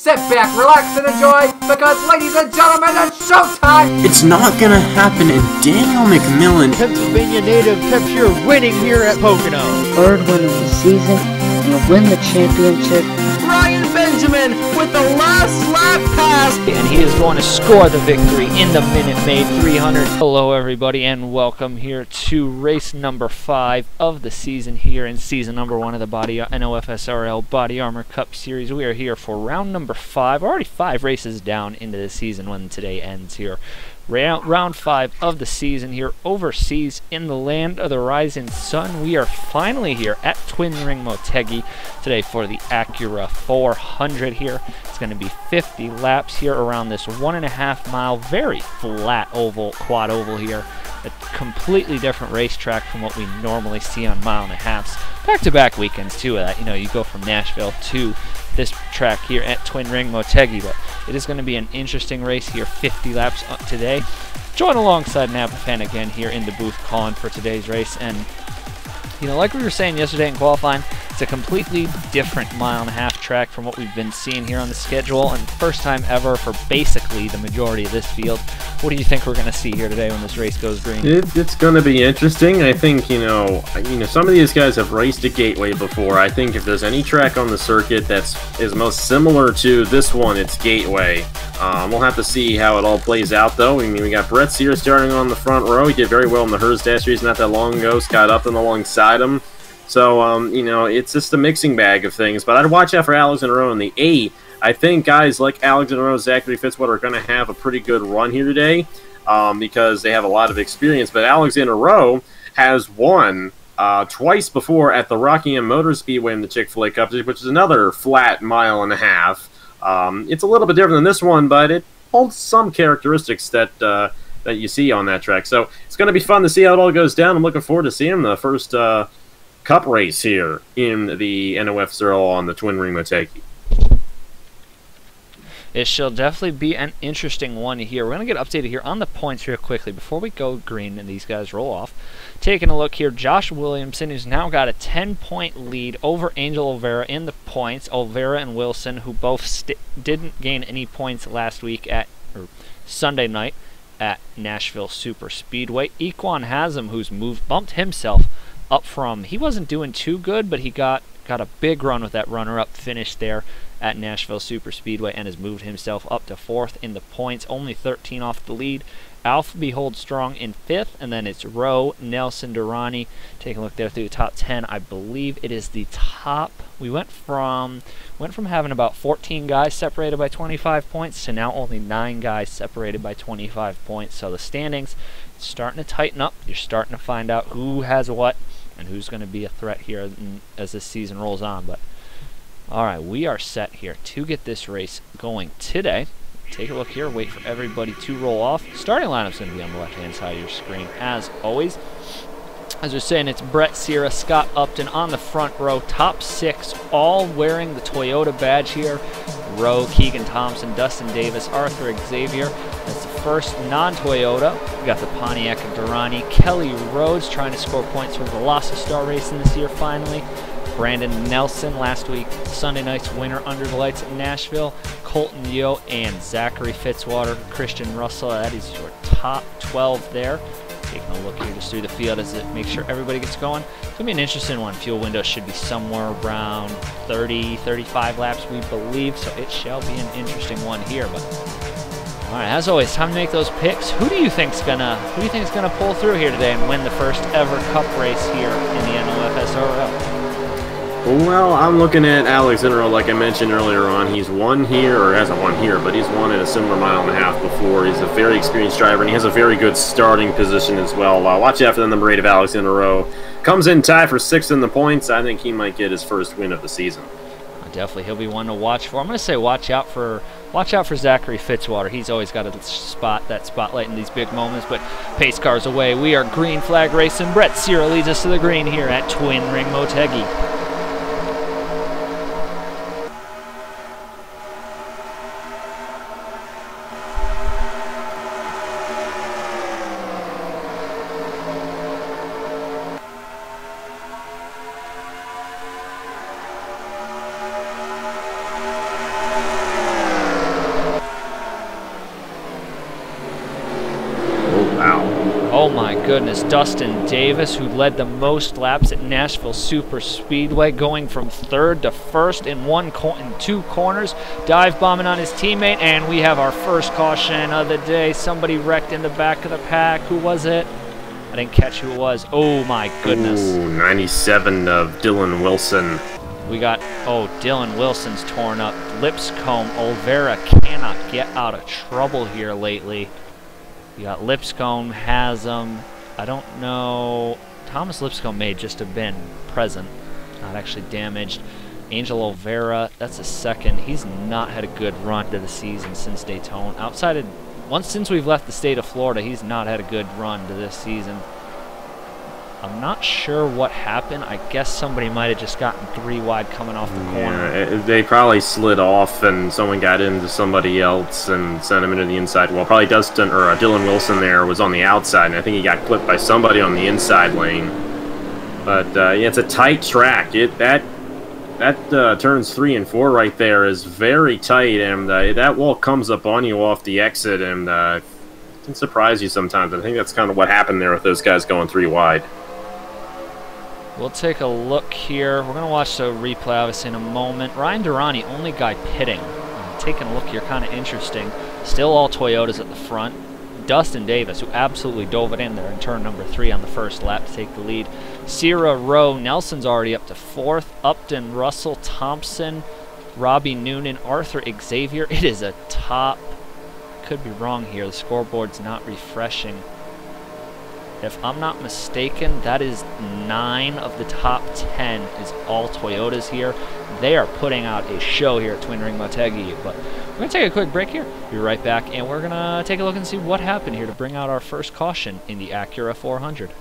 sit back, relax, and enjoy, because, ladies and gentlemen, it's showtime! It's not gonna happen, and Daniel McMillan, Pennsylvania native, kept your winning here at Pocono. Third win of the season, and win the championship. Ryan Benjamin with the last lap pass, and he is going to score the victory in the Minute Maid 300. Hello everybody, and welcome here to race number 5 of the season here in season number 1 of the NOFSRL Body Armor Cup Series. We are here for round number 5, already 5 races down into the season when today ends here. Round 5 of the season here overseas in the land of the rising sun. We are finally here at Twin Ring Motegi today for the Acura 400 here. It's going to be 50 laps here around this 1.5 mile, very flat oval, quad oval here. A completely different racetrack from what we normally see on mile and a halves. Back-to-back weekends too of that. You know, you go from Nashville to this track here at Twin Ring Motegi, but it is going to be an interesting race here, 50 laps today. Join alongside Napa Fan again here in the booth calling for today's race, and you know, like we were saying yesterday in qualifying, it's a completely different mile-and-a-half track from what we've been seeing here on the schedule, and first time ever for basically the majority of this field. What do you think we're going to see here today when this race goes green? it's going to be interesting. I think, you know, some of these guys have raced at Gateway before. I think if there's any track on the circuit is most similar to this one, it's Gateway. We'll have to see how it all plays out, though. I mean, we got Brett Sear starting on the front row. He did very well in the Hers Dash Series not that long ago. Scott Upton alongside him. So, you know, it's just a mixing bag of things. But I'd watch out for Alexander Rowe in the 8. I think guys like Alexander Rowe, Zachary Fitzwater are going to have a pretty good run here today because they have a lot of experience. But Alexander Rowe has won twice before at the Rockingham Motor Speedway in the Chick-fil-A Cup, which is another flat mile-and-a-half. It's a little bit different than this one, but it holds some characteristics that you see on that track. So it's going to be fun to see how it all goes down. I'm looking forward to seeing the first Cup race here in the NOFSRL on the Twin Ring Motegi. It shall definitely be an interesting one here. We're going to get updated here on the points real quickly before we go green and these guys roll off. Taking a look here, Josh Williamson, who's now got a 10-point lead over Angel Olvera in the points. Olvera and Wilson, who both didn't gain any points last week or Sunday night at Nashville Super Speedway. Equan Haslam, who's bumped himself up from, he wasn't doing too good, but he got a big run with that runner-up finish there at Nashville Super Speedway and has moved himself up to 4th in the points, only 13 off the lead. Alfie holds strong in 5th, and then it's Rowe, Nelson, Durrani. Take a look there through the top 10. I believe it is the top. We went from having about 14 guys separated by 25 points to now only 9 guys separated by 25 points. So the standings starting to tighten up. You're starting to find out who has what and who's going to be a threat here as this season rolls on. But all right, we are set here to get this race going today. Take a look here, wait for everybody to roll off. Starting lineup's going to be on the left-hand side of your screen, as always. As we're saying, it's Brett Sear, Scott Upton on the front row, top 6, all wearing the Toyota badge here. Rowe, Keegan Thompson, Dustin Davis, Arthur Xavier. That's the first non-Toyota. We got the Pontiac and Durrani. Kelly Rhodes trying to score points for Velocity Racing this year finally. Brandon Nelson last week, Sunday night's winner under the lights at Nashville. Colton Yo and Zachary Fitzwater, Christian Russell. That is your top 12 there. Taking a look here just through the field as it makes sure everybody gets going. It's going to be an interesting one. Fuel window should be somewhere around 30, 35 laps, we believe. So it shall be an interesting one here. But all right, as always, time to make those picks. Who do you think's gonna pull through here today and win the first ever Cup race here in the NOFSRL? Well, I'm looking at Alexander, like I mentioned earlier on. He's won here, or hasn't won here, but he's won in a similar mile-and-a-half before. He's a very experienced driver, and he has a very good starting position as well. Watch out for the number 8 of Alexander Rowe. Comes in tied for 6th in the points. I think he might get his first win of the season. Definitely, he'll be one to watch for. I'm going to say watch out for Zachary Fitzwater. He's always got that spotlight in these big moments, but pace cars away. We are green flag racing. Brett Sear leads us to the green here at Twin Ring Motegi. my goodness. Dustin Davis, who led the most laps at Nashville Super Speedway, going from third to first in two corners, dive bombing on his teammate, and we have our first caution of the day. Somebody wrecked in the back of the pack. Who was it? I didn't catch who it was. Oh my goodness. Ooh, 97 of Dylan Wilson. We got, oh, Dylan Wilson's torn up. Lipscomb, Olvera cannot get out of trouble here lately. You got Lipscomb, has him. I don't know. Thomas Lipscomb may just have been present, not actually damaged. Angel Olvera, that's a second. He's not had a good run to the season since Daytona. Since we've left the state of Florida, he's not had a good run to this season. I'm not sure what happened. I guess somebody might have just gotten 3 wide coming off the corner. Yeah, they probably slid off and someone got into somebody else and sent him into the inside. Well, probably Dustin or Dylan Wilson there was on the outside, and I think he got clipped by somebody on the inside lane. But yeah, it's a tight track. That turns 3 and 4 right there is very tight, and that wall comes up on you off the exit, and it can surprise you sometimes. I think that's kind of what happened there with those guys going 3 wide. We'll take a look here. We're going to watch the replay of us in a moment. Ryan Durrani, only guy pitting. Taking a look here, kind of interesting. Still all Toyotas at the front. Dustin Davis, who absolutely dove it in there in turn number 3 on the first lap to take the lead. Sierra Rowe, Nelson's already up to 4th. Upton, Russell, Thompson, Robbie Noonan, Arthur Xavier. It is a top. Could be wrong here. The scoreboard's not refreshing. If I'm not mistaken, that is 9 of the top 10 is all Toyotas here. They are putting out a show here at Twin Ring Motegi. But we're going to take a quick break here. Be right back, and we're going to take a look and see what happened here to bring out our first caution in the Acura 400.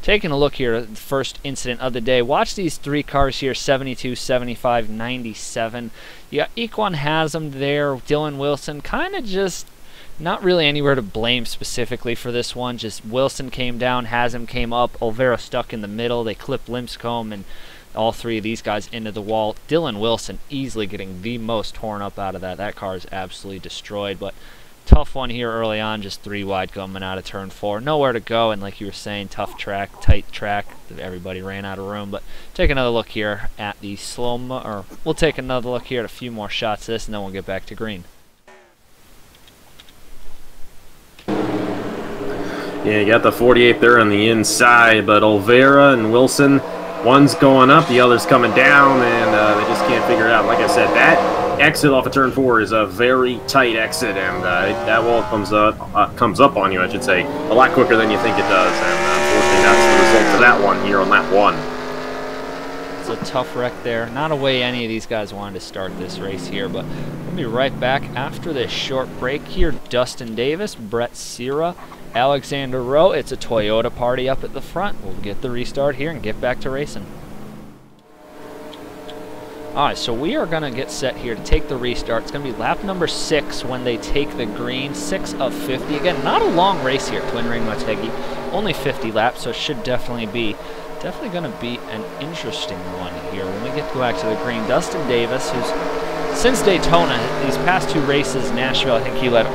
Taking a look here at the first incident of the day. Watch these 3 cars here, 72, 75, 97. You got Equan Haslam there, Dylan Wilson, kind of just not really anywhere to blame specifically for this one. Just Wilson came down, Haslam came up, Olvera stuck in the middle. They clipped Lipscomb and all 3 of these guys into the wall. Dylan Wilson easily getting the most torn up out of that. That car is absolutely destroyed, but tough one here early on, just 3 wide coming out of turn 4. Nowhere to go, and like you were saying, tough track, tight track. Everybody ran out of room. But take another look here at the slow-mo, or we'll take another look here at a few more shots of this, and then we'll get back to green. Yeah, you got the 48 there on the inside, but Olvera and Wilson, one's going up, the other's coming down, and they just can't figure it out. Like I said, that exit off of turn 4 is a very tight exit, and that wall comes up on you, I should say, a lot quicker than you think it does. And unfortunately, that's the result of that one here on lap 1. It's a tough wreck there. Not a way any of these guys wanted to start this race here, but we'll be right back after this short break here. Dustin Davis, Brett Sierra, Alexander Rowe. It's a Toyota party up at the front. We'll get the restart here and get back to racing. Alright, so we are going to get set here to take the restart. It's going to be lap number 6 when they take the green. 6 of 50. Again, not a long race here, Twin Ring Motegi. Only 50 laps, so it should definitely going to be an interesting one here. When we get to go back to the green, Dustin Davis, who's since Daytona, these past 2 races, Nashville, I think he led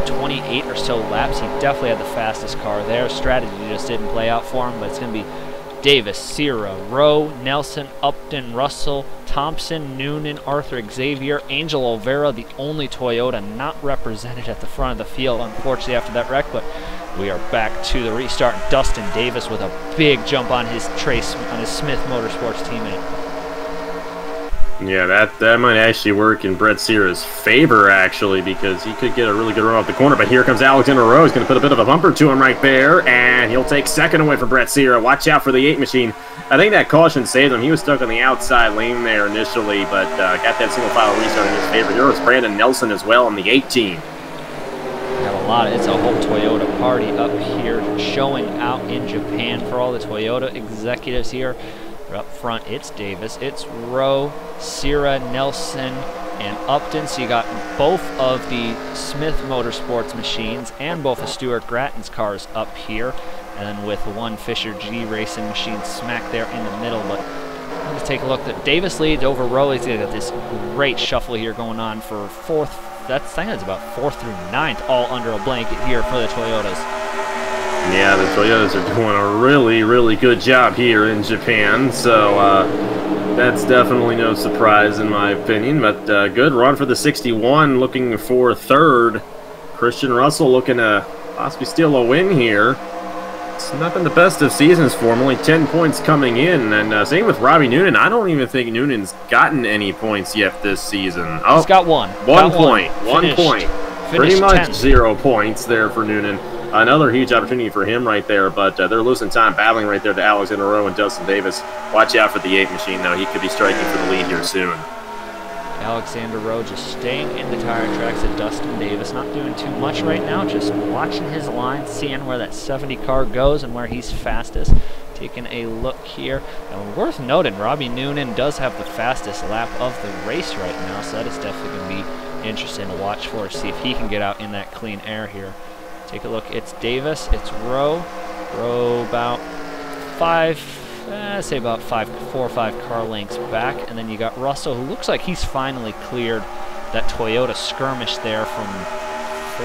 28 or so laps. He definitely had the fastest car there. Strategy just didn't play out for him, but it's going to be Davis, Sierra, Rowe, Nelson, Upton, Russell, Thompson, Noonan, Arthur Xavier, Angel Olvera, the only Toyota not represented at the front of the field, unfortunately, after that wreck, but we are back to the restart. Dustin Davis with a big jump on his Smith Motorsports teammate. Yeah, that might actually work in Brett Sierra's favor, actually, because he could get a really good run off the corner. But here comes Alexander Rowe. He's going to put a bit of a bumper to him right there, and he'll take second away from Brett Sierra. Watch out for the 8 machine. I think that caution saved him. He was stuck on the outside lane there initially, but got that single file restart in his favor. Here was Brandon Nelson as well on the 18. It's a whole Toyota party up here, showing out in Japan for all the Toyota executives here. Up front, it's Davis, it's Rowe, Sierra, Nelson, and Upton. So you got both of the Smith Motorsports machines and both of Stuart Gratton's cars up here, and then with one Fisher G Racing machine smack there in the middle. But like I Let's take a look. Davis leads over Rowe. He's got this great shuffle here going on for fourth. I think it's about 4th through 9th, all under a blanket here for the Toyotas. Yeah, the Toyotas are doing a really, really good job here in Japan, so that's definitely no surprise in my opinion, but good run for the 61, looking for 3rd. Christian Russell looking to possibly steal a win here. It's not been the best of seasons for him, only 10 points coming in, and same with Robbie Noonan. I don't even think Noonan's gotten any points yet this season. Oh, he's got one. One point. Pretty much 10th. 0 points there for Noonan. Another huge opportunity for him right there, but they're losing time battling right there to Alexander Rowe and Dustin Davis. Watch out for the 8 machine, though. He could be striking for the lead here soon. Alexander Rowe just staying in the tire tracks at Dustin Davis, not doing too much right now, just watching his line, seeing where that 70 car goes and where he's fastest. Taking a look here. And worth noting, Robbie Noonan does have the fastest lap of the race right now, so that is definitely going to be interesting to watch for, see if he can get out in that clean air here. Take a look. It's Davis. It's Rowe. Rowe about 4 or 5 car lengths back, and then you got Russell, who looks like he's finally cleared that Toyota skirmish there from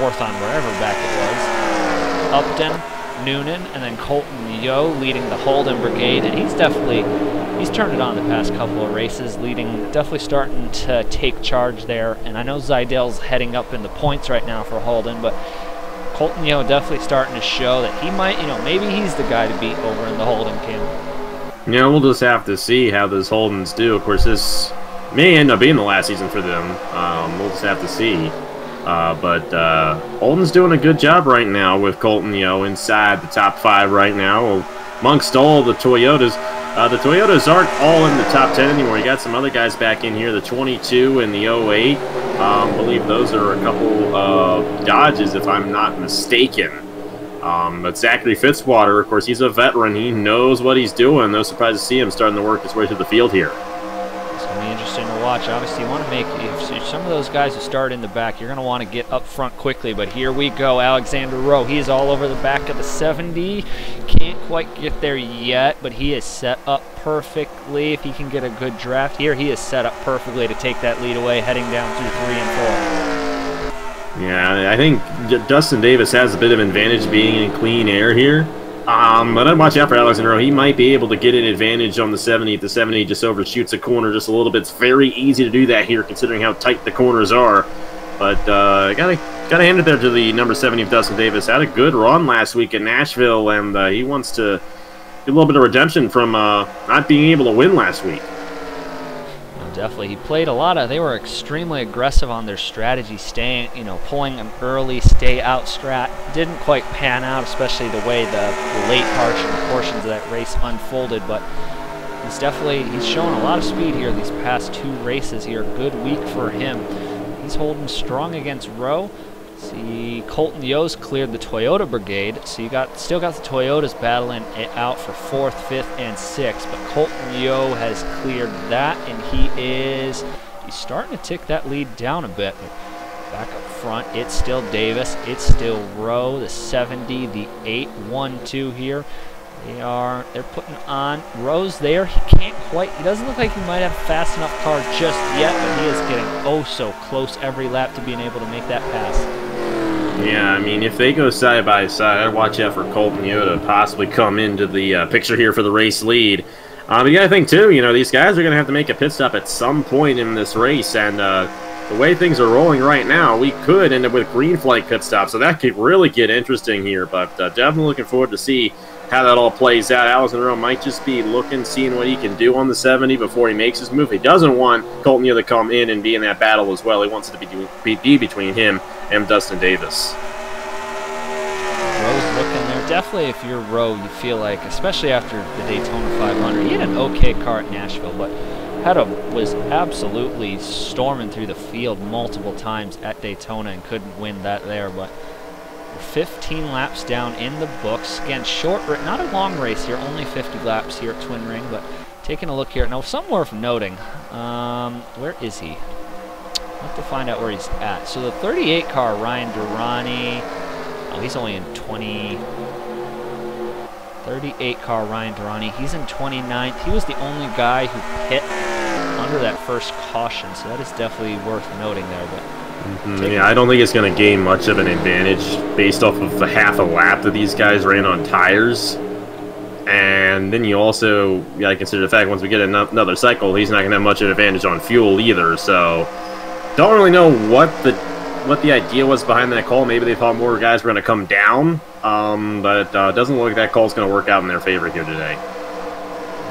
4th on wherever back it was. Upton, Noonan, and then Colton Yo leading the Holden Brigade, and he's turned it on the past couple of races, definitely starting to take charge there. And I know Zeidel's heading up in the points right now for Holden, but Colton Yo definitely starting to show that he might, maybe he's the guy to beat over in the Holden camp. Yeah, we'll just have to see how those Holdens do. Of course, this may end up being the last season for them. We'll just have to see. But Holden's doing a good job right now with Colton Yo inside the top 5 right now. Amongst all the Toyotas. The Toyotas aren't all in the top 10 anymore. You got some other guys back in here, the 22 and the 08. I believe those are a couple of Dodges, if I'm not mistaken. But Zachary Fitzwater, of course, he's a veteran. He knows what he's doing. No surprise to see him starting to work his way through the field here. It's going to be interesting to watch. Obviously, you want to if some of those guys who start in the back, you're going to want to get up front quickly. But here we go. Alexander Rowe, he's all over the back of the 70. Can't quite get there yet, but he is set up perfectly. If he can get a good draft here, he is set up perfectly to take that lead away, heading down through 3 and 4. Yeah, I think Dustin Davis has a bit of advantage being in clean air here. But I'd watch out for Alexander Rowe. He might be able to get an advantage on the 70. If the 70 just overshoots a corner just a little bit, it's very easy to do that here considering how tight the corners are. But gotta hand it there to the number 70 of Dustin Davis. Had a good run last week in Nashville, and he wants to get a little bit of redemption from not being able to win last week. Definitely. He played a lot of, they were extremely aggressive on their strategy, staying, pulling an early stay out strat. Didn't quite pan out, especially the way the late portions of that race unfolded, but he's showing a lot of speed here these past 2 races here. Good week for him. He's holding strong against Rowe. See, Colton Yo's cleared the Toyota Brigade, so you still got the Toyotas battling it out for 4th, 5th, and 6th, but Colton Yo has cleared that, and he's starting to tick that lead down a bit. But back up front, it's still Davis, it's still Rowe, the 70, the 8, 1, 2 here. They're putting on Rowe's there. He doesn't look like he might have a fast enough car just yet, but he is getting oh so close every lap to being able to make that pass. Yeah, I mean, if they go side by side, I'd watch out for Colton Yo to possibly come into the picture here for the race lead. But you got to think, too, these guys are going to have to make a pit stop at some point in this race, and the way things are rolling right now, we could end up with green flag pit stop, so that could really get interesting here, but definitely looking forward to see how that all plays out. Alexander Rowe might just be seeing what he can do on the 70 before he makes his move. He doesn't want Colton Yo to come in and be in that battle as well. He wants it to be between him and Dustin Davis. Rowe's looking there. Definitely, if you're Rowe, you feel like, especially after the Daytona 500, he had an okay car at Nashville, but was absolutely storming through the field multiple times at Daytona and couldn't win that there, but 15 laps down in the books. Again, not a long race here, only 50 laps here at Twin Ring, but taking a look here. Now, something worth noting, where is he? I'll have to find out where he's at. So the 38 car, Ryan Durrani, he's only in 38 38 car Ryan Durrani. He's in 29th. He was the only guy who hit under that first caution, so that is definitely worth noting there. But yeah, I don't think it's going to gain much of an advantage based off of the half a lap that these guys ran on tires. And then you also got to consider the fact once we get another cycle, he's not going to have much of an advantage on fuel either. So don't really know what the idea was behind that call. Maybe they thought more guys were going to come down, but it doesn't look like that call is going to work out in their favor here today.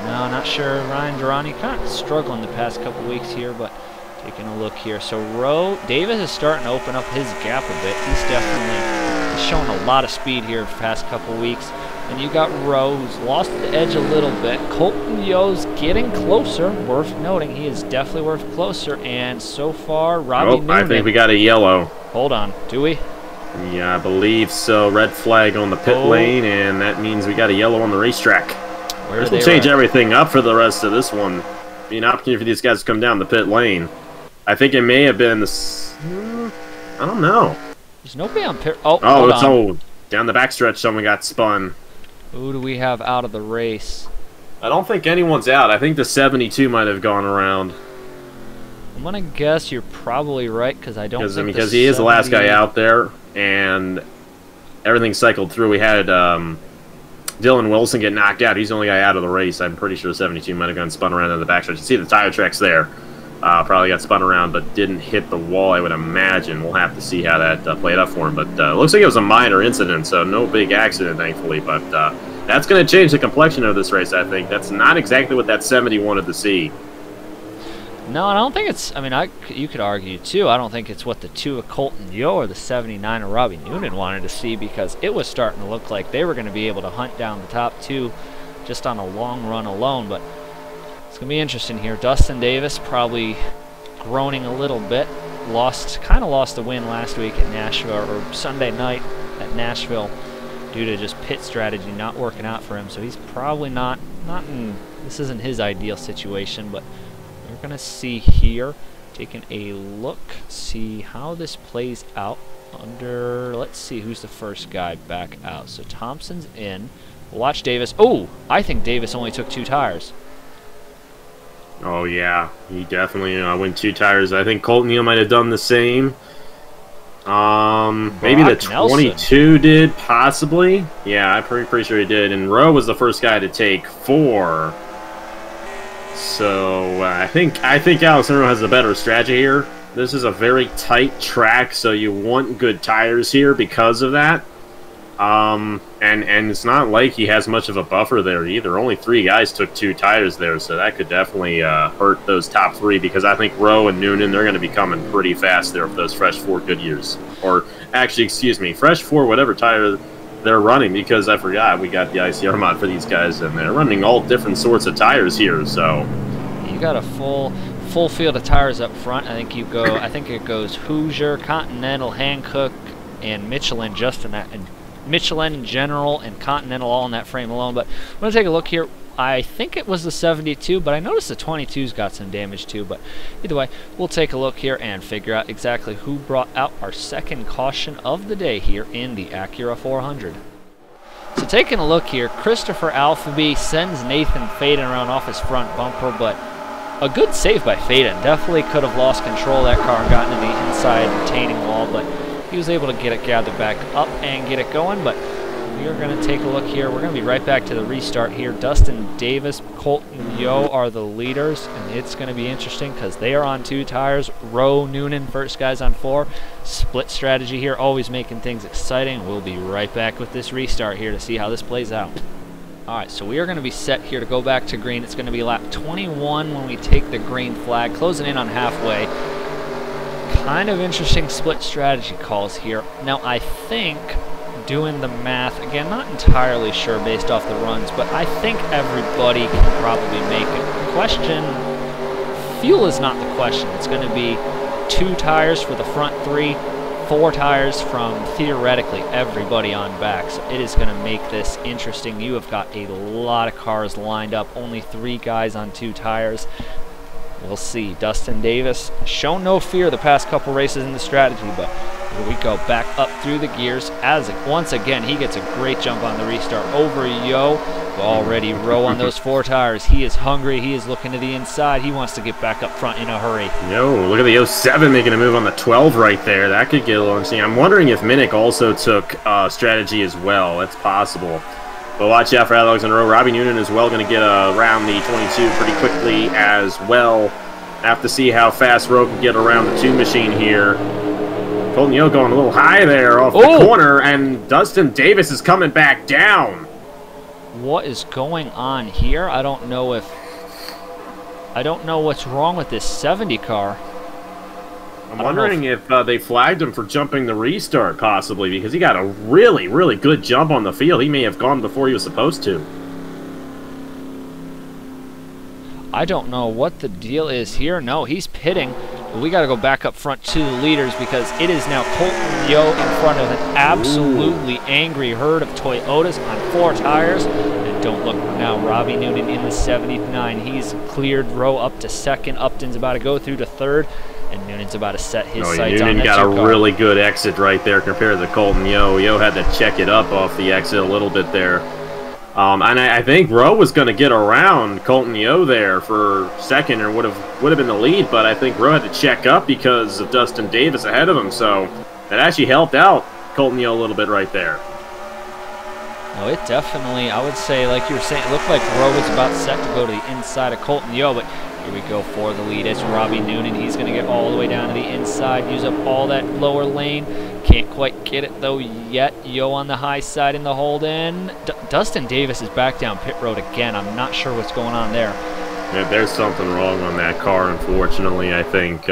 No, not sure. Ryan Durrani kind of struggling the past couple weeks here, but taking a look here. So Davis is starting to open up his gap a bit. He's definitely showing a lot of speed here the past couple weeks. And you got Rowe, who's lost the edge a little bit. Colton Yo's getting closer. Worth noting, he is definitely worth closer. And so far, Robbie Newman. I think we got a yellow. Hold on, do we? Yeah, I believe so. Red flag on the pit lane, and that means we got a yellow on the racetrack. This will change everything up for the rest of this one. Be an opportunity for these guys to come down the pit lane. I think it may have been this. I don't know. There's nobody on pit. Oh, down the backstretch, someone got spun. Who do we have out of the race? I don't think anyone's out. I think the 72 might have gone around. I'm gonna guess you're probably right because I don't think because he is the last guy out there, and everything cycled through. We had Dylan Wilson get knocked out. He's the only guy out of the race. I'm pretty sure 72 might have gone spun around in the backstretch. You see the tire tracks there. Probably got spun around, but didn't hit the wall, I would imagine. We'll have to see how that played up for him. But it looks like it was a minor incident, so no big accident, thankfully. But that's going to change the complexion of this race, I think. That's not exactly what that 70 wanted to see. No, and I don't think it's, I mean, you could argue, too. I don't think it's what the 2 of Colton Yo or the 79 of Robbie Noonan wanted to see, because it was starting to look like they were going to be able to hunt down the top 2 just on a long run alone. But it's going to be interesting here. Dustin Davis probably groaning a little bit. Kind of lost the win last week at Nashville, or Sunday night at Nashville, due to just pit strategy not working out for him. So he's probably not in, this isn't his ideal situation, but we're going to see here, taking a look, see how this plays out under, let's see who's the first guy back out. So Thompson's in. Watch Davis. Oh, I think Davis only took 2 tires. Oh, yeah. He definitely went 2 tires. I think Colton Neal might have done the same. Maybe the 22 did, possibly. Yeah, I'm pretty sure he did. And Rowe was the first guy to take 4. So I think Alex Monroe has a better strategy here. This is a very tight track, so you want good tires here because of that. And it's not like he has much of a buffer there either. Only 3 guys took 2 tires there, so that could definitely hurt those top 3, because I think Rowe and Noonan, they're going to be coming pretty fast there for those fresh 4 Goodyears. Or actually, excuse me, fresh 4 whatever tire they're running, because I forgot we got the ICR mod for these guys, and they're running all different sorts of tires here. So you got a full field of tires up front. I think it goes Hoosier, Continental, Hankook, and Michelin just in that, and Michelin General and Continental all in that frame alone. But I'm going to take a look here. I think it was the 72, but I noticed the 22's got some damage too. But either way, we'll take a look here and figure out exactly who brought out our second caution of the day here in the Acura 400. So taking a look here, Christopher Alphaby sends Nathan Faden around off his front bumper, but a good save by Faden. Definitely could have lost control of that car and gotten to the inside retaining wall, but he was able to get it gathered back up and get it going. But we are going to take a look here. We're going to be right back to the restart here. Dustin Davis, Colton Yo are the leaders, and it's going to be interesting because they are on 2 tires. Rowe, Noonan, first guys on 4. Split strategy here, always making things exciting. We'll be right back with this restart here to see how this plays out. All right, so we are going to be set here to go back to green. It's going to be lap 21 when we take the green flag, closing in on halfway. Kind of interesting split strategy calls here. Now, I think, doing the math, again, not entirely sure based off the runs, but I think everybody can probably make it. Question, fuel is not the question. It's going to be 2 tires for the front 3, 4 tires from theoretically everybody on back. So it is going to make this interesting. You have got a lot of cars lined up, only 3 guys on 2 tires. We'll see. Dustin Davis shown no fear the past couple races in the strategy, but here we go. Back up through the gears. As once again, he gets a great jump on the restart over Yo. Already Rowe on those 4 tires. He is hungry. He is looking to the inside. He wants to get back up front in a hurry. Yo, look at the 07 making a move on the 12 right there. That could get a little interesting. I'm wondering if Minnick also took strategy as well. That's possible. But watch out for Alexander Rowe. Robbie Noonan as well going to get around the 22 pretty quickly as well. Have to see how fast Rowe can get around the 2 machine here. Colton Yo going a little high there off the corner, and Dustin Davis is coming back down. What is going on here? I don't know what's wrong with this 70 car. I'm wondering if they flagged him for jumping the restart, possibly, because he got a really, really good jump on the field. He may have gone before he was supposed to. I don't know what the deal is here. No, he's pitting. But we got to go back up front to the leaders because it is now Colton Yo in front of an absolutely angry herd of Toyotas on 4 tires. And don't look now, Robbie Noonan in the 79. He's cleared Rowe up to 2nd. Upton's about to go through to 3rd. And Noonan's about to set his sights on that Noonan got a really good exit right there compared to Colton Yo. Yo had to check it up off the exit a little bit there. And I think Rowe was going to get around Colton Yo there for 2nd, or would have been the lead, but I think Rowe had to check up because of Dustin Davis ahead of him, so that actually helped out Colton Yo a little bit right there. No, it definitely, I would say, like you were saying, it looked like Rowe was about set to go to the inside of Colton Yo, but here we go for the lead. It's Robbie Noonan. He's going to get all the way down to the inside, use up all that lower lane. Can't quite get it, though, yet. Yo on the high side in the hold-in. Dustin Davis is back down pit road again. I'm not sure what's going on there. Yeah, there's something wrong on that car, unfortunately, I think.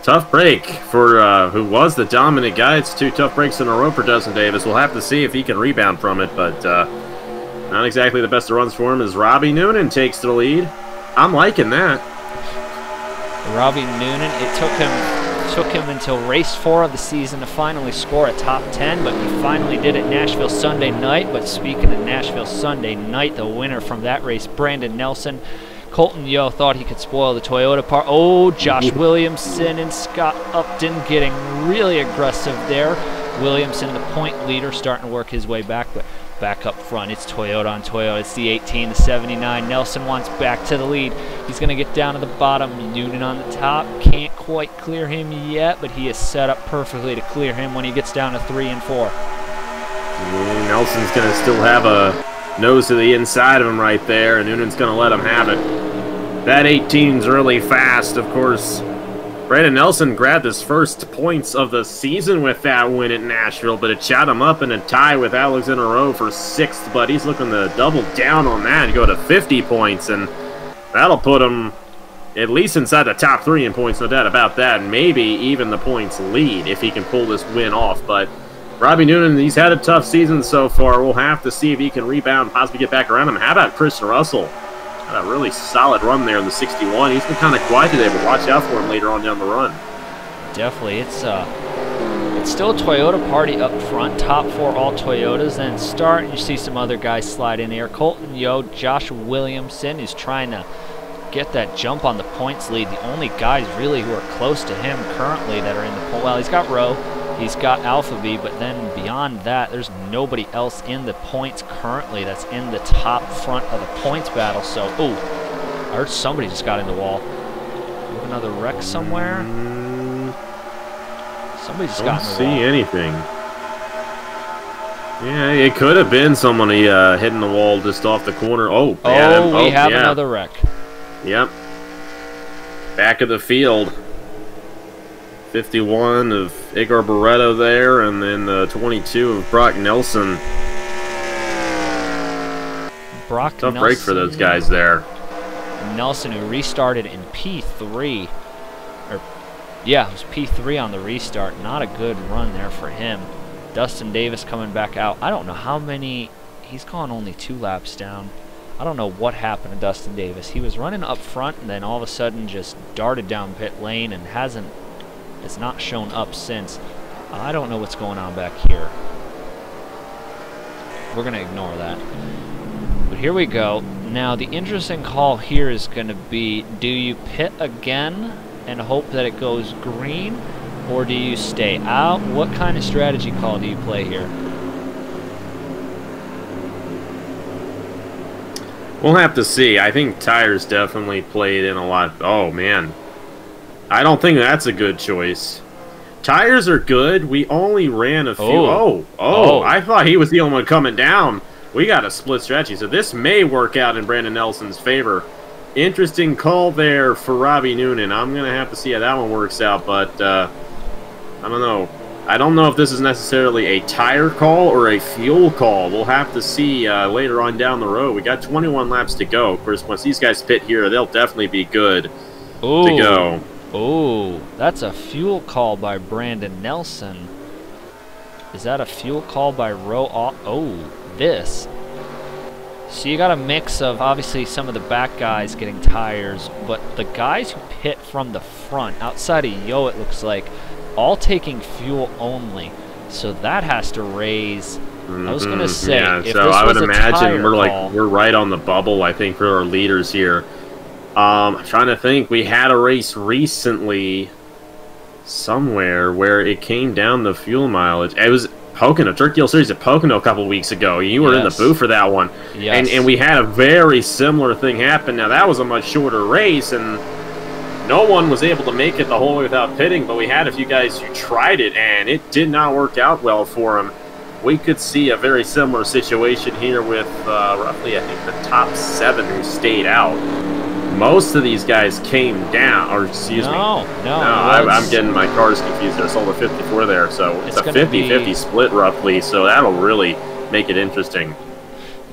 Tough break for who was the dominant guy. It's 2 tough breaks in a row for Dustin Davis. We'll have to see if he can rebound from it, but not exactly the best of runs for him as Robbie Noonan takes the lead. I'm liking that. Robbie Noonan, it took him until race 4 of the season to finally score a top 10, but he finally did it Nashville Sunday night. But speaking of Nashville Sunday night, the winner from that race, Brandon Nelson. Colton Yo thought he could spoil the Toyota part. Oh, Josh Williamson and Scott Upton getting really aggressive there. Williamson, the point leader, starting to work his way back, but back up front, it's Toyota on Toyota. It's the 18, the 79. Nelson wants back to the lead. He's going to get down to the bottom. Noonan on the top. Can't quite clear him yet, but he is set up perfectly to clear him when he gets down to 3 and 4. Nelson's going to still have a nose to the inside of him right there, and Noonan's going to let him have it. That 18's really fast, of course. Brandon Nelson grabbed his first points of the season with that win at Nashville, but it shot him up in a tie with Alexander Rowe for 6th, but he's looking to double down on that and go to 50 points, and that'll put him at least inside the top 3 in points, no doubt about that, and maybe even the points lead if he can pull this win off. But Robbie Noonan, he's had a tough season so far. We'll have to see if he can rebound and possibly get back around him. How about Christian Russell? Had a really solid run there in the 61. He's been kind of quiet today, but watch out for him later on down the run. Definitely. It's still a Toyota party up front. Top 4 all Toyotas. Then starting to see some other guys slide in here. Colton Yo, Josh Williamson is trying to get that jump on the points lead. The only guys really who are close to him currently that are in the point. Well, he's got Rowe. He's got Alpha B, but then beyond that, there's nobody else in the points currently that's in the top front of the points battle. So, ooh, I heard somebody just got in the wall. Have another wreck somewhere? Somebody just got in the wall. Don't see anything. Yeah, it could have been somebody hitting the wall just off the corner. Oh, we have another wreck. Yep. Back of the field. 51 of Igor Barreto there, and then the 22 of Brock Nelson. Tough break for those guys there. Nelson, who restarted in P3. Yeah, it was P3 on the restart. Not a good run there for him. Dustin Davis coming back out. I don't know how many. He's gone only 2 laps down. I don't know what happened to Dustin Davis. He was running up front and then all of a sudden just darted down pit lane and has not shown up since. I don't know what's going on back here. We're going to ignore that. But here we go. Now, the interesting call here is going to be, do you pit again and hope that it goes green, or do you stay out? What kind of strategy call do you play here? We'll have to see. I think tires definitely played in a lot. Oh, man. I don't think that's a good choice. Tires are good. We only ran a few. Oh, I thought he was the only one coming down. We got a split strategy, so this may work out in Brandon Nelson's favor. Interesting call there for Robbie Noonan. I'm going to have to see how that one works out, but I don't know. I don't know if this is necessarily a tire call or a fuel call. We'll have to see later on down the road. We got 21 laps to go. Of course, once these guys pit here, they'll definitely be good to go. Oh, that's a fuel call by Brandon Nelson. Is that a fuel call by this. So you got a mix of obviously some of the back guys getting tires, but the guys who pit from the front, outside of Yo, it looks like, all taking fuel only. So that has to raise. I was gonna say, yeah, if so this I would was a imagine tire we're right on the bubble, I think, for our leaders here. I'm trying to think. We had a race recently somewhere where it came down the fuel mileage. It was Pocono, Turkey Hill Series at Pocono a couple weeks ago. You were in the booth for that one. Yes. And we had a very similar thing happen. Now, that was a much shorter race, and no one was able to make it the whole way without pitting, but we had a few guys who tried it, and it did not work out well for them. We could see a very similar situation here with roughly, I think, the top 7 who stayed out. Most of these guys came down, or excuse me. No, I'm getting my cars confused. There's all the 54 there, so it's a 50-50 split roughly, so that'll really make it interesting.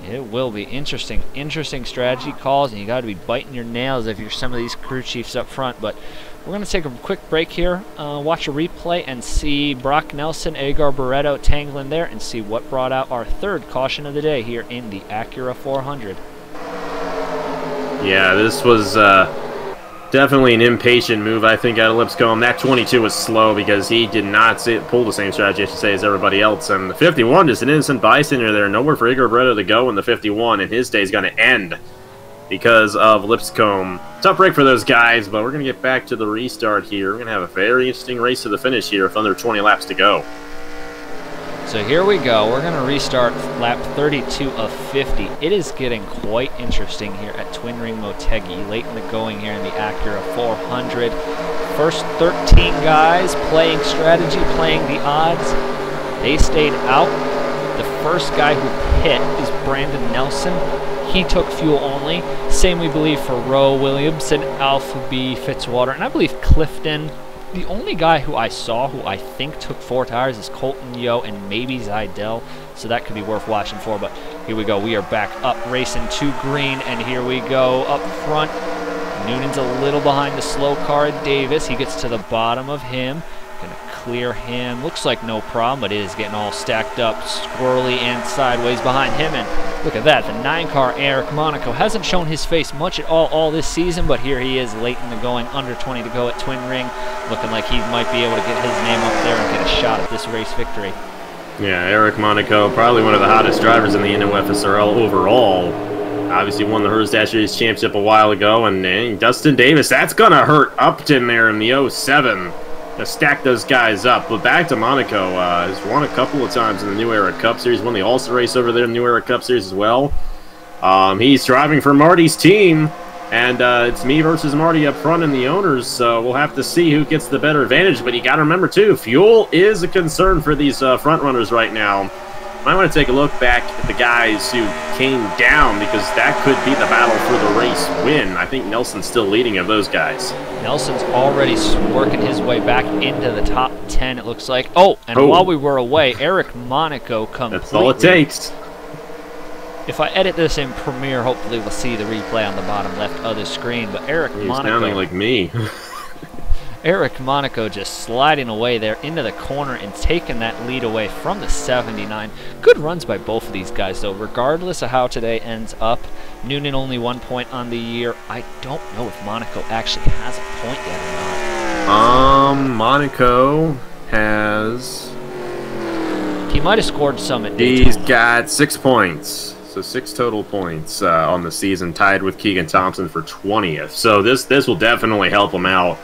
It will be interesting. Interesting strategy calls, and you got to be biting your nails if you're some of these crew chiefs up front. But we're going to take a quick break here, watch a replay, and see Brock Nelson, Agar Barreto tangling there, and see what brought out our third caution of the day here in the Acura 400. Yeah, this was definitely an impatient move, I think, out of Lipscomb. That 22 was slow because he did not pull the same strategy, I should say, as everybody else. And the 51, just an innocent bystander there. Nowhere for Igor Barreto to go in the 51, and his day is going to end because of Lipscomb. Tough break for those guys, but we're going to get back to the restart here. We're going to have a very interesting race to the finish here with under 20 laps to go. So here we go. We're going to restart lap 32 of 50. It is getting quite interesting here at Twin Ring Motegi, late in the going here in the Acura 400. First 13 guys playing strategy, playing the odds. They stayed out. The first guy who pit is Brandon Nelson. He took fuel only. Same, we believe, for Roe Williamson, Alpha B, Fitzwater, and I believe Clifton. The only guy who I saw who I think took 4 tires is Colton Yo and maybe Zydell, so that could be worth watching for. But here we go. We are back up racing to green, and here we go up front. Noonan's a little behind the slow car, Davis. He gets to the bottom of him. Gonna clear him. Looks like no problem, but it is getting all stacked up, squirrely and sideways behind him. And look at that, the 9 car Eric Monaco hasn't shown his face much at all this season, but here he is late in the going, under 20 to go at Twin Ring, looking like he might be able to get his name up there and get a shot at this race victory. Yeah, Eric Monaco, probably one of the hottest drivers in the NOFSRL overall. Obviously won the Hers Dash Series Championship a while ago, and Dustin Davis, that's gonna hurt Upton there in the 07. To stack those guys up. But back to Monaco, has won a couple of times in the New Era Cup Series, won the All-Star race over there in the New Era Cup Series as well. He's driving for Marty's team, and it's me versus Marty up front in the owners, so we'll have to see who gets the better advantage. But you got to remember, too, fuel is a concern for these front runners right now. Might want to take a look back at the guys who came down, because that could be the battle for the race win. I think Nelson's still leading of those guys. Nelson's already working his way back into the top 10, it looks like. Oh, and while we were away, Eric Monaco completely. That's all it takes. If I edit this in Premiere, hopefully we'll see the replay on the bottom left of the screen. But Eric Monaco. He's sounding like me. Eric Monaco just sliding away there into the corner and taking that lead away from the 79. Good runs by both of these guys, though, regardless of how today ends up. Noonan only 1 point on the year. I don't know if Monaco actually has a point yet or not. Monaco has... He might have scored some at Daytona. He's got 6 points. So 6 total points on the season, tied with Keegan Thompson for 20th. So this will definitely help him out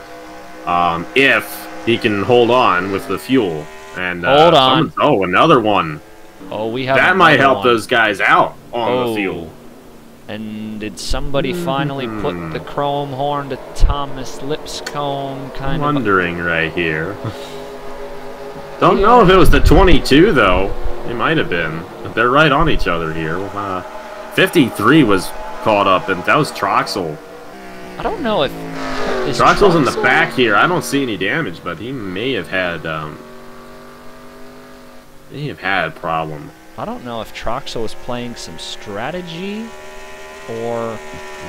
if he can hold on with the fuel. And hold on. Oh, another one. Oh, we have that might help one. Those guys out on the fuel. And did somebody finally put the chrome horn to Thomas Lipscomb? I'm wondering right here. Don't know if it was the 22 though. It might have been. They're right on each other here. 53 was caught up, and that was Troxel. I don't know if Troxel's in the back here. I don't see any damage, but he may have had a problem. I don't know if Troxel was playing some strategy, or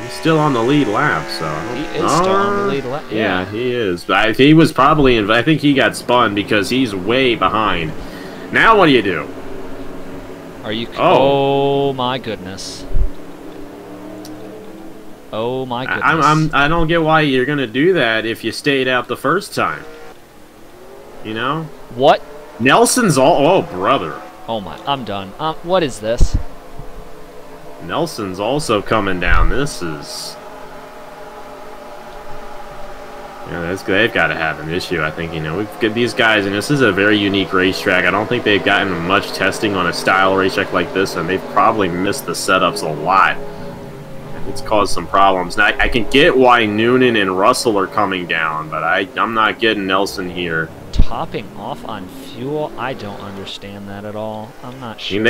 he's still on the lead lap. So he is still on the lead lap. Yeah, he is. He was probably in. I think he got spun because he's way behind. Now what do you do? Are you? Oh my goodness. Oh my goodness. I don't get why you're gonna do that if you stayed out the first time. You know? What? Nelson's all. Oh, brother. Oh my. I'm done. What is this? Nelson's also coming down. This is. Yeah, they've got to have an issue. I think, you know, we've got these guys, and this is a very unique racetrack. I don't think they've gotten much testing on a style racetrack like this, and they've probably missed the setups a lot. It's caused some problems. Now, I can get why Noonan and Russell are coming down, but I'm not getting Nelson here. Topping off on fuel? I don't understand that at all. I'm not sure.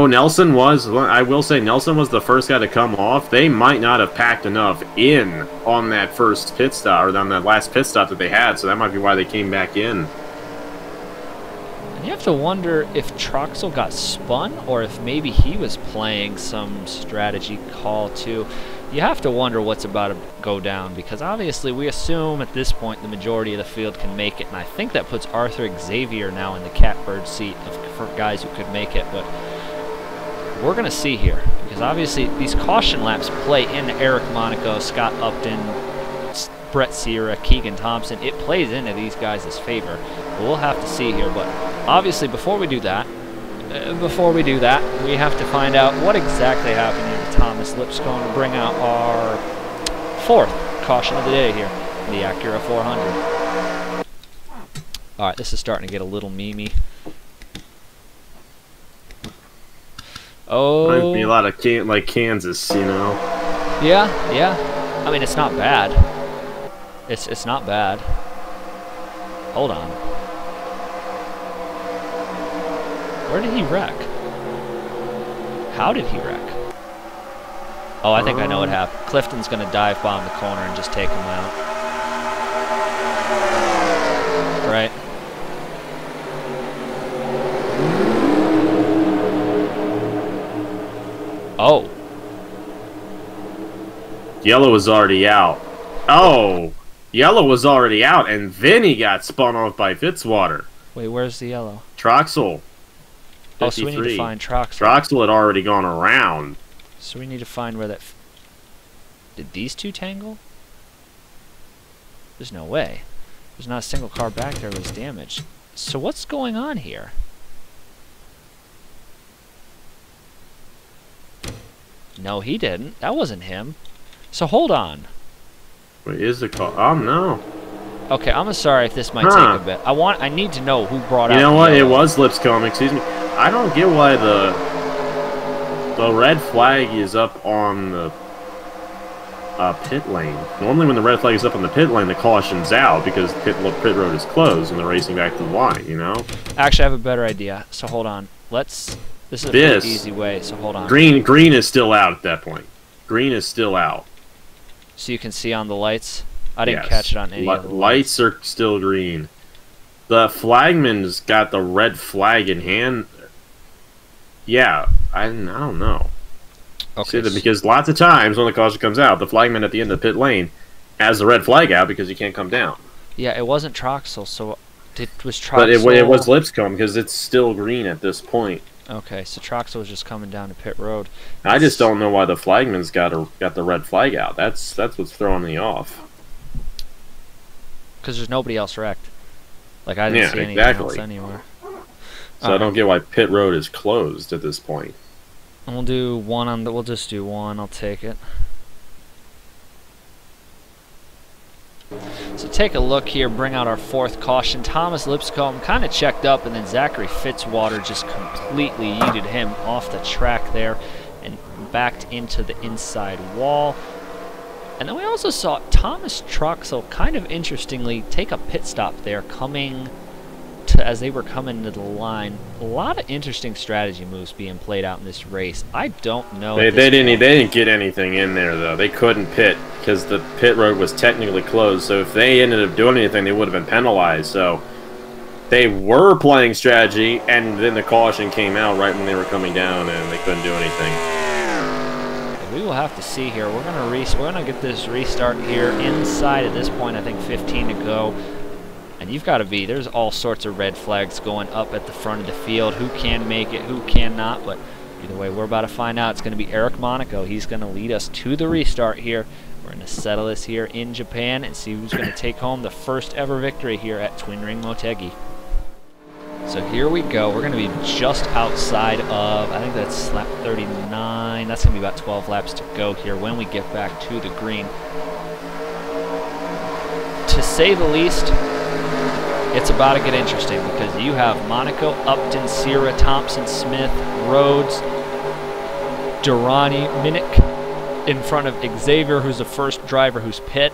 Nelson was, I will say, Nelson was the first guy to come off. They might not have packed enough in on that first pit stop, or on that last pit stop that they had, so that might be why they came back in. And you have to wonder if Troxel got spun, or if maybe he was playing some strategy call too. You have to wonder what's about to go down, because obviously we assume at this point the majority of the field can make it, and I think that puts Arthur Xavier now in the catbird seat for guys who could make it, but we're going to see here, because obviously these caution laps play into Eric Monaco, Scott Upton, Brett Sierra, Keegan Thompson. It plays into these guys' favor. We'll have to see here, but obviously before we do that, we have to find out what exactly happened here to Thomas Lipscomb and bring out our 4th caution of the day here, the Acura 400. All right, this is starting to get a little memey. Oh, might be a lot of like Kansas, you know. Yeah. I mean, it's not bad. It's not bad. Hold on. Where did he wreck? How did he wreck? Oh, I think I know what happened. Clifton's going to dive bomb the corner and just take him out. Right. Oh. Yellow was already out. Oh! Yellow was already out, and then he got spun off by Fitzwater. Wait, where's the yellow? Troxel. 53. Oh, so we need to find Troxel. Troxel had already gone around. So we need to find where that... Did these two tangle? There's no way. There's not a single car back there that was damaged. So what's going on here? No, he didn't. That wasn't him. So hold on. Wait, is the car? Oh, no. Okay, I'm sorry if this might take a bit. I need to know who brought out. You know what? It was Lipscomb. Excuse me. I don't get why the red flag is up on the pit lane. Normally, when the red flag is up on the pit lane, the caution's out because pit road is closed and they're racing back to the line. You know. Actually, I have a better idea. So hold on. This is a pretty easy way. So hold on. Green is still out at that point. Green is still out. So you can see on the lights. I didn't catch it on any of the lights. Are still green. The flagman's got the red flag in hand. Yeah, I don't know. Okay. Because lots of times when the caution comes out, the flagman at the end of the pit lane has the red flag out because you can't come down. Yeah, it wasn't Troxel, so it was Troxel. But it was Lipscomb because it's still green at this point. Okay, so Troxel was just coming down to pit road. I just don't know why the flagman's got the red flag out. That's what's throwing me off. Because there's nobody else wrecked. Like, I didn't see anything else anywhere. So I don't get why pit road is closed at this point. And we'll do one on the. We'll just do one. I'll take it. So take a look here. Bring out our fourth caution. Thomas Lipscomb kind of checked up, and then Zachary Fitzwater just completely yeeted him off the track there and backed into the inside wall. And then we also saw Thomas Troxel, kind of interestingly, take a pit stop there, coming to, as they were coming to the line. A lot of interesting strategy moves being played out in this race. I don't know. They didn't get anything in there though. They couldn't pit because the pit road was technically closed. So if they ended up doing anything, they would have been penalized. So they were playing strategy, and then the caution came out right when they were coming down, and they couldn't do anything. We will have to see here. We're gonna get this restart here inside at this point. I think 15 to go, and you've got to be. There's all sorts of red flags going up at the front of the field. Who can make it? Who cannot? But either way, we're about to find out. It's going to be Eric Monaco. He's going to lead us to the restart here. We're going to settle this here in Japan and see who's going to take home the first ever victory here at Twin Ring Motegi. So here we go. We're going to be just outside of, I think that's lap 39. That's going to be about 12 laps to go here when we get back to the green. To say the least, it's about to get interesting because you have Monaco, Upton, Sierra, Thompson, Smith, Rhodes, Durrani, Minnick in front of Xavier, who's the first driver who's pit.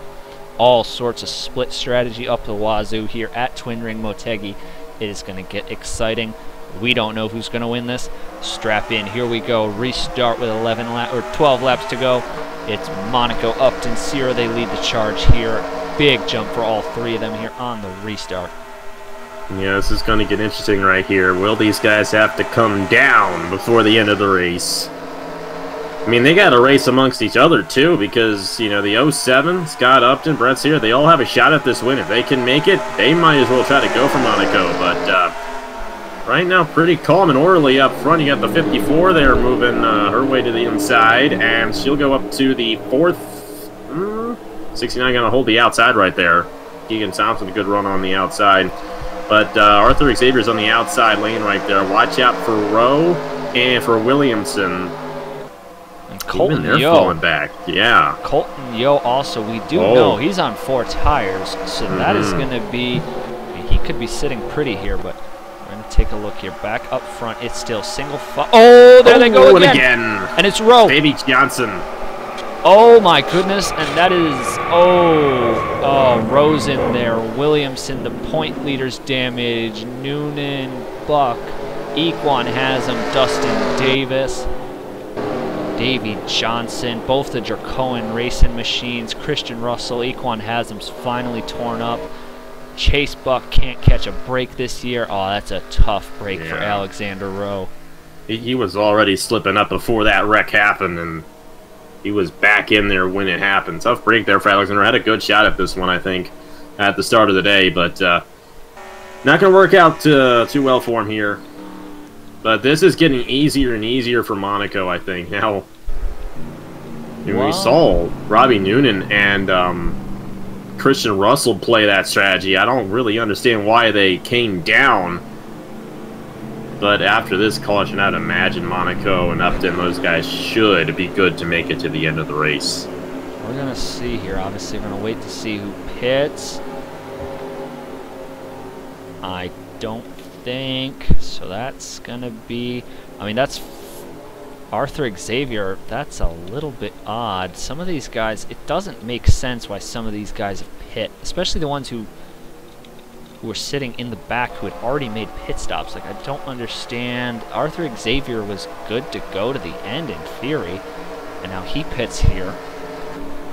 All sorts of split strategy up the wazoo here at Twin Ring Motegi. It is going to get exciting. We don't know who's going to win this. Strap in. Here we go. Restart with 12 laps to go. It's Monaco, Upton, Sierra. They lead the charge here. Big jump for all three of them here on the restart. Yeah, this is going to get interesting right here. Will these guys have to come down before the end of the race? I mean, they got to race amongst each other, too, because, you know, the 07, Scott Upton, Brett Sear, they all have a shot at this win. If they can make it, they might as well try to go for Monaco. But right now, pretty calm and orderly up front. You got the 54 there moving her way to the inside, and she'll go up to the fourth. 69 going to hold the outside right there. Keegan Thompson, a good run on the outside. But Arthur Xavier's on the outside lane right there. Watch out for Rowe and for Williamson. And Colton they're Yo. falling back. Yeah. Colton Yo also, we do know he's on 4 tires, so that is going to be, he could be sitting pretty here, but we're going to take a look here. Back up front, it's still single file. Oh, there they go again. And it's Rowe. Baby Johnson. Oh my goodness, and that is, Rose in there, Williamson, the point leaders damage, Noonan, Buck, Equan has him, Dustin Davis, Davey Johnson, both the Dracoan racing machines, Christian Russell, Equan has him's finally torn up. Chase Buck can't catch a break this year. Oh, that's a tough break for Alexander Rowe. He was already slipping up before that wreck happened, and he was back in there when it happened. Tough break there for Alexander. Had a good shot at this one, I think, at the start of the day, but not going to work out too well for him here. But this is getting easier and easier for Monaco, I think. Now, we saw Robbie Noonan and Christian Russell play that strategy. I don't really understand why they came down. But after this caution, I'd imagine Monaco and Upton, those guys should be good to make it to the end of the race. We're going to see here. Obviously, we're going to wait to see who pits. I don't think. So that's going to be... I mean, that's Arthur Xavier. That's a little bit odd. Some of these guys, it doesn't make sense why some of these guys have pit, especially the ones who were sitting in the back who had already made pit stops. Like, I don't understand. Arthur Xavier was good to go to the end in theory, and now he pits here.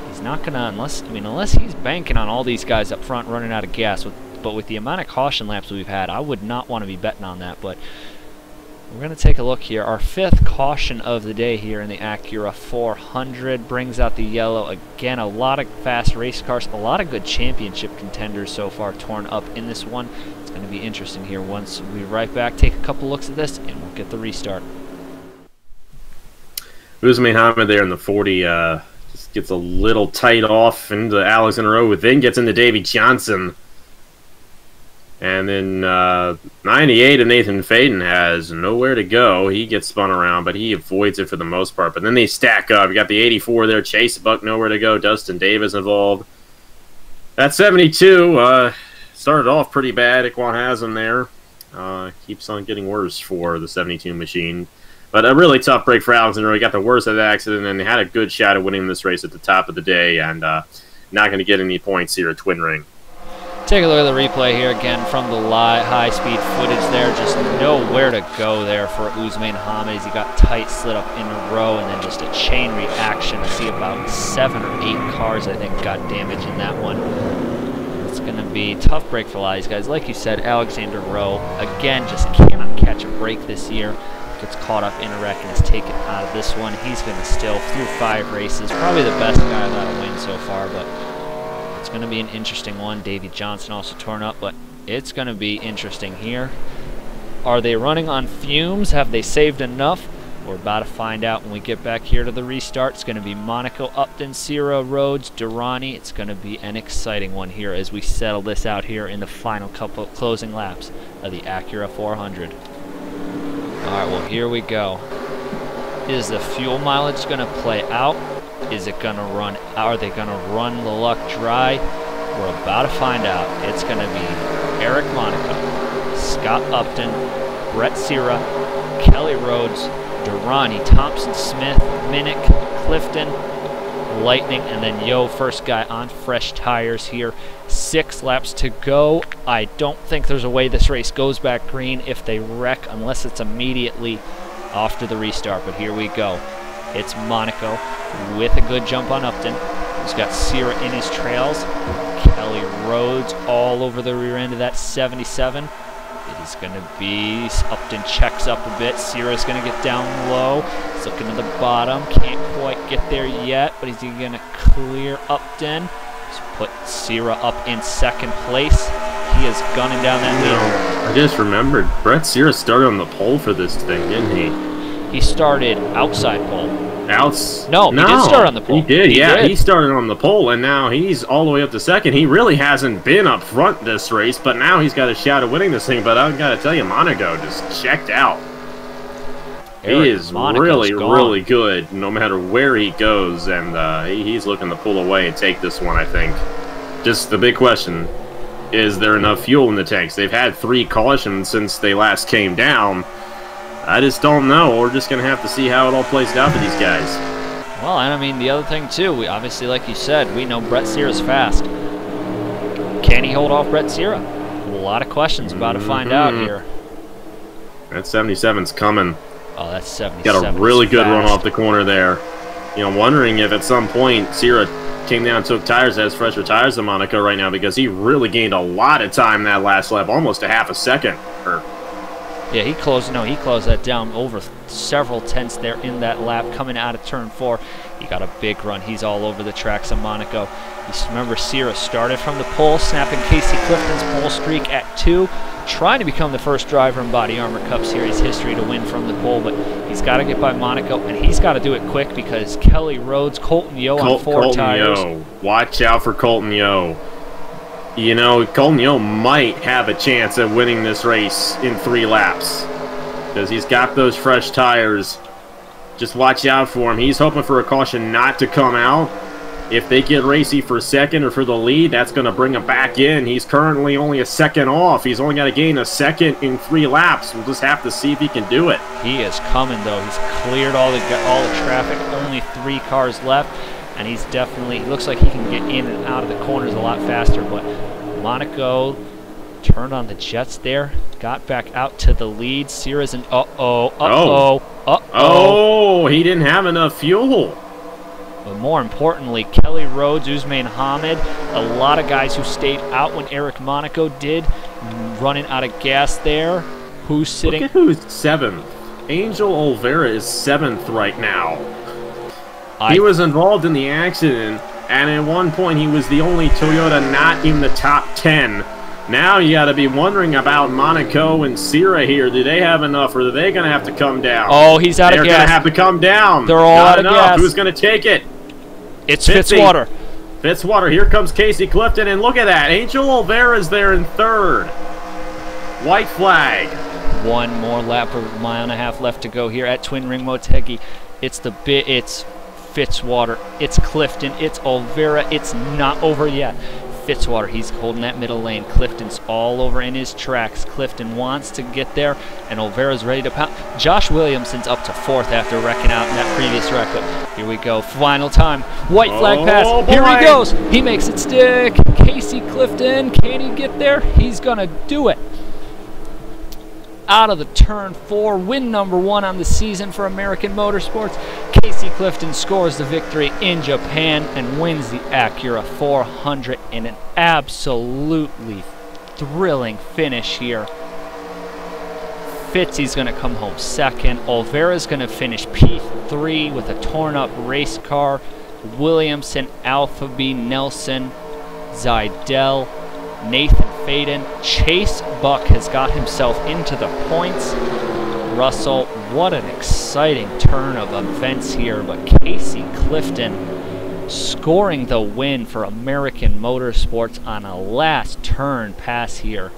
He's not gonna, unless he's banking on all these guys up front running out of gas. But with the amount of caution laps we've had, I would not want to be betting on that. But we're going to take a look here. Our 5th caution of the day here in the Acura 400 brings out the yellow. Again, a lot of fast race cars, a lot of good championship contenders so far torn up in this one. It's going to be interesting here once we right back, take a couple looks at this, and we'll get the restart. Usman Hamid there in the 40 just gets a little tight off into Alexander Rowe, then gets into Davey Johnson. And then 98 of Nathan Faden has nowhere to go. He gets spun around, but he avoids it for the most part. But then they stack up. You got the 84 there. Chase Buck, nowhere to go. Dustin Davis involved. That 72 started off pretty bad. Iquan has him there. Keeps on getting worse for the 72 machine. But a really tough break for Alexander. He got the worst of the accident, and they had a good shot at winning this race at the top of the day, and not going to get any points here at Twin Ring. Take a look at the replay here again from the high-speed footage there. Just nowhere to go there for Ousmane Hamid as he got tight, slid up in a row, and then just a chain reaction. I see about 7 or 8 cars, I think, got damaged in that one. It's going to be a tough break for a lot of these guys. Like you said, Alexander Rowe, again, just cannot catch a break this year. Gets caught up in a wreck and is taken out of this one. He's going to still, through 5 races, probably the best guy that'll win so far, but it's going to be an interesting one. Davey Johnson also torn up, but it's going to be interesting here. Are they running on fumes? Have they saved enough? We're about to find out when we get back here to the restart. It's going to be Monaco, Upton, Sierra, Rhodes, Durrani. It's going to be an exciting one here as we settle this out here in the final couple closing laps of the Acura 400. Alright, well, here we go. Is the fuel mileage going to play out? Is it going to run? Are they going to run the luck dry? We're about to find out. It's going to be Eric Monaco, Scott Upton, Brett Sierra, Kelly Rhodes, Durrani, Thompson Smith, Minnick, Clifton, Lightning, and then Yo, first guy on fresh tires here. 6 laps to go. I don't think there's a way this race goes back green if they wreck, unless it's immediately after the restart. But here we go. It's Monaco with a good jump on Upton. He's got Sierra in his trails. Kelly Rhodes all over the rear end of that 77. It is going to be Upton checks up a bit. Sierra's going to get down low. He's looking to the bottom. Can't quite get there yet, but he's going to clear Upton. Just put Sierra up in second place. He is gunning down that lead. I just remembered, Brett Sierra started on the pole for this thing, didn't he? He started outside pole. No, he did start on the pole. He did, he started on the pole, and now he's all the way up to second. He really hasn't been up front this race, but now he's got a shot at winning this thing. But I've got to tell you, Monaco just checked out. He is really good no matter where he goes, and he's looking to pull away and take this one, I think. Just the big question, is there enough fuel in the tanks? They've had 3 cautions since they last came down. I just don't know. We're just going to have to see how it all plays out for these guys. Well, and I mean, the other thing, too, we obviously, like you said, we know Brett Sierra's fast. Can he hold off Brett Sierra? A lot of questions about to find out here. That 77's coming. Oh, that's 77. Got a really good run off the corner there. You know, wondering if at some point Sierra came down and took tires, has fresher tires than Monaco right now, because he really gained a lot of time that last lap, almost a half a second. Yeah, he closed that down over several tenths there in that lap coming out of turn 4. He got a big run. He's all over the tracks of Monaco. Remember, Sierra started from the pole, snapping Casey Clifton's pole streak at 2, trying to become the first driver in Body Armor Cup Series history to win from the pole, but he's got to get by Monaco, and he's got to do it quick because Kelly Rhodes, Colton Yo on 4 tires. Yo. Watch out for Colton Yo. You know, Colton Yo might have a chance at winning this race in 3 laps because he's got those fresh tires. Just watch out for him. He's hoping for a caution not to come out. If they get racy for second or for the lead, that's going to bring him back in. He's currently only a second off. He's only got to gain a second in 3 laps. We'll just have to see if he can do it. He is coming, though. He's cleared all the traffic. Only 3 cars left. And he's definitely, looks like he can get in and out of the corners a lot faster, but Monaco turned on the jets there, got back out to the lead. Sierra's in, Oh, he didn't have enough fuel. But more importantly, Kelly Rhodes, Ousmane Hamid, a lot of guys who stayed out when Eric Monaco did, running out of gas there. Who's sitting? Look at who's 7th. Angel Olvera is 7th right now. He was involved in the accident, and at one point he was the only Toyota not in the top 10. Now you got to be wondering about Monaco and Sierra here. Do they have enough, or are they going to have to come down? Oh, he's out of gas. They're going to have to come down. They're all out of gas. Who's going to take it? It's Fitzwater. Fitzwater. Here comes Casey Clifton, and look at that. Angel Olvera is there in 3rd. White flag. One more lap, a mile and a half left to go here at Twin Ring Motegi. It's Fitzwater, it's Clifton, it's Olvera. It's not over yet. Fitzwater, he's holding that middle lane. Clifton's all over in his tracks. Clifton wants to get there, and Olvera's ready to pound. Josh Williamson's up to 4th after wrecking out in that previous wreck. But here we go, final time. White flag pass. Here he goes. He makes it stick. Casey Clifton, can he get there? He's gonna do it. Out of the turn 4, win number 1 on the season for American Motorsports. Casey Clifton scores the victory in Japan and wins the Acura 400 in an absolutely thrilling finish here. Fitzy's going to come home 2nd. Olvera's going to finish P3 with a torn up race car. Williamson, Alphabet, Nelson, Zidell, Nathan Faden, Chase Buck has got himself into the points. Russell, what an exciting turn of events here, but Casey Clifton scoring the win for American Motorsports on a last turn pass here.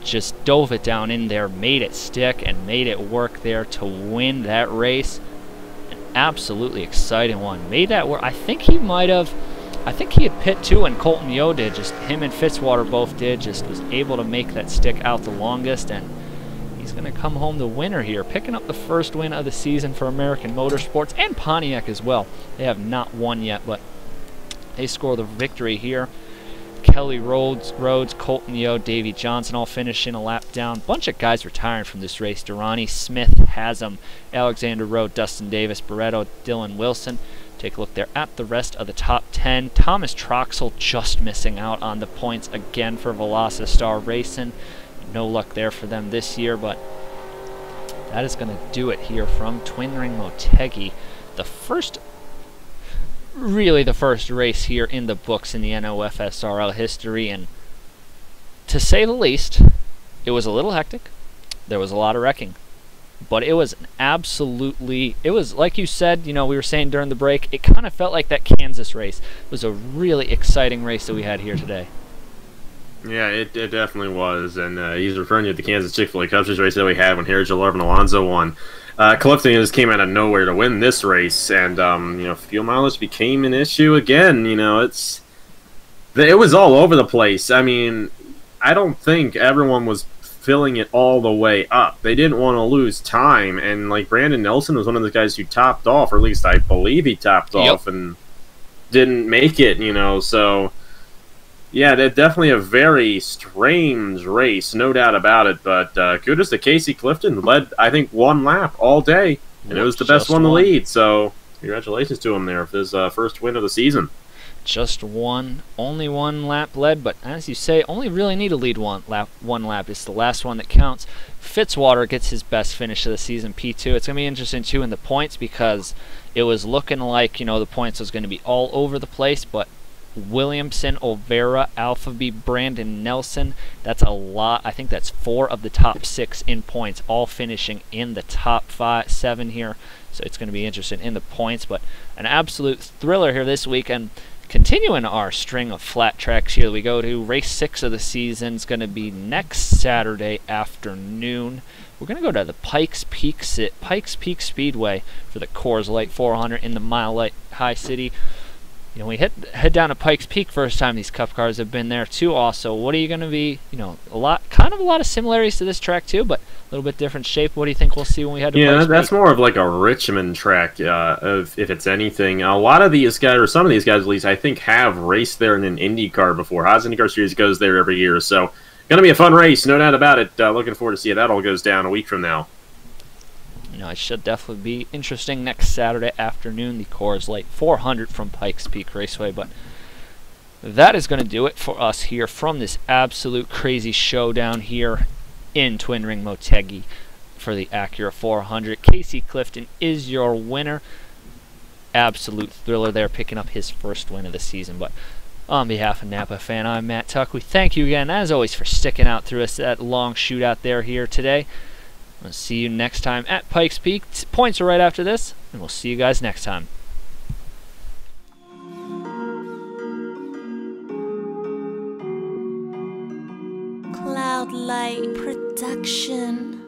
Just dove it down in there, made it stick, and made it work there to win that race. An absolutely exciting one. Made that work. I think he had pit 2 and Colton Yo did. Just him and Fitzwater both did. Just was able to make that stick out the longest, and he's going to come home the winner here, picking up the first win of the season for American Motorsports and Pontiac as well. They have not won yet, but they score the victory here. Kelly Rhodes, Colton Yo, Davey Johnson all finishing a lap down. Bunch of guys retiring from this race. Durrani, Smith, Haslam, Alexander Rowe, Dustin Davis, Barretto, Dylan Wilson. Take a look there at the rest of the top 10. Thomas Troxel just missing out on the points again for Velocistar Racing. No luck there for them this year, but that is going to do it here from Twin Ring Motegi. Really the first race here in the books in the NOFSRL history, and to say the least, it was a little hectic. There was a lot of wrecking. But it was it was like you said, we were saying during the break, it kind of felt like that Kansas race. It was a really exciting race that we had here today. Yeah, it definitely was, and he's referring to the Kansas Chick-fil-A Cup Series race that we had when Heritage 11 Alonso won. Clifton just came out of nowhere to win this race, and fuel mileage became an issue again. It was all over the place. I mean, I don't think everyone was filling it all the way up. They didn't want to lose time, and like Brandon Nelson was one of the guys who topped off, or at least I believe he topped off and didn't make it, so yeah, that's definitely a very strange race, no doubt about it, but kudos to Casey Clifton. Led, I think, 1 lap all day, and it was the best one to lead, so congratulations to him there for his first win of the season. Just only 1 lap led, but as you say, only really need to lead one lap. It's the last one that counts. Fitzwater gets his best finish of the season, P2. It's going to be interesting, too, in the points, because it was looking like, the points was going to be all over the place, but Williamson, Olvera, Alphabet, Brandon Nelson, that's a lot. I think that's 4 of the top 6 in points, all finishing in the top 7 here. So it's going to be interesting in the points, but an absolute thriller here this week. And continuing our string of flat tracks here, we go to race 6 of the season. It's going to be next Saturday afternoon. We're going to go to the Pikes Peak Speedway for the Coors Light 400 in the Mile High City. We head down to Pikes Peak first time these Cup cars have been there too. Also, what are you going to be? A lot of similarities to this track too, but a little bit different shape. What do you think we'll see when we head to Pikes Peak? That's more of like a Richmond track, if it's anything. A lot of these guys, or some of these guys at least, I think have raced there in an Indy car before. Haas IndyCar Series goes there every year, so going to be a fun race, no doubt about it. Looking forward to see how that all goes down a week from now. It should definitely be interesting next Saturday afternoon, the Coors Light 400 from Pikes Peak Raceway. But that is going to do it for us here from this absolute crazy showdown here in Twin Ring Motegi for the Acura 400. Casey Clifton is your winner. Absolute thriller there, picking up his first win of the season. But on behalf of Napa Fan, I'm Matt Tuck. We thank you again, as always, for sticking out through us that long shootout there here today. We'll see you next time at Pikes Peak. Points are right after this, and we'll see you guys next time. Cloud Untitled Light production.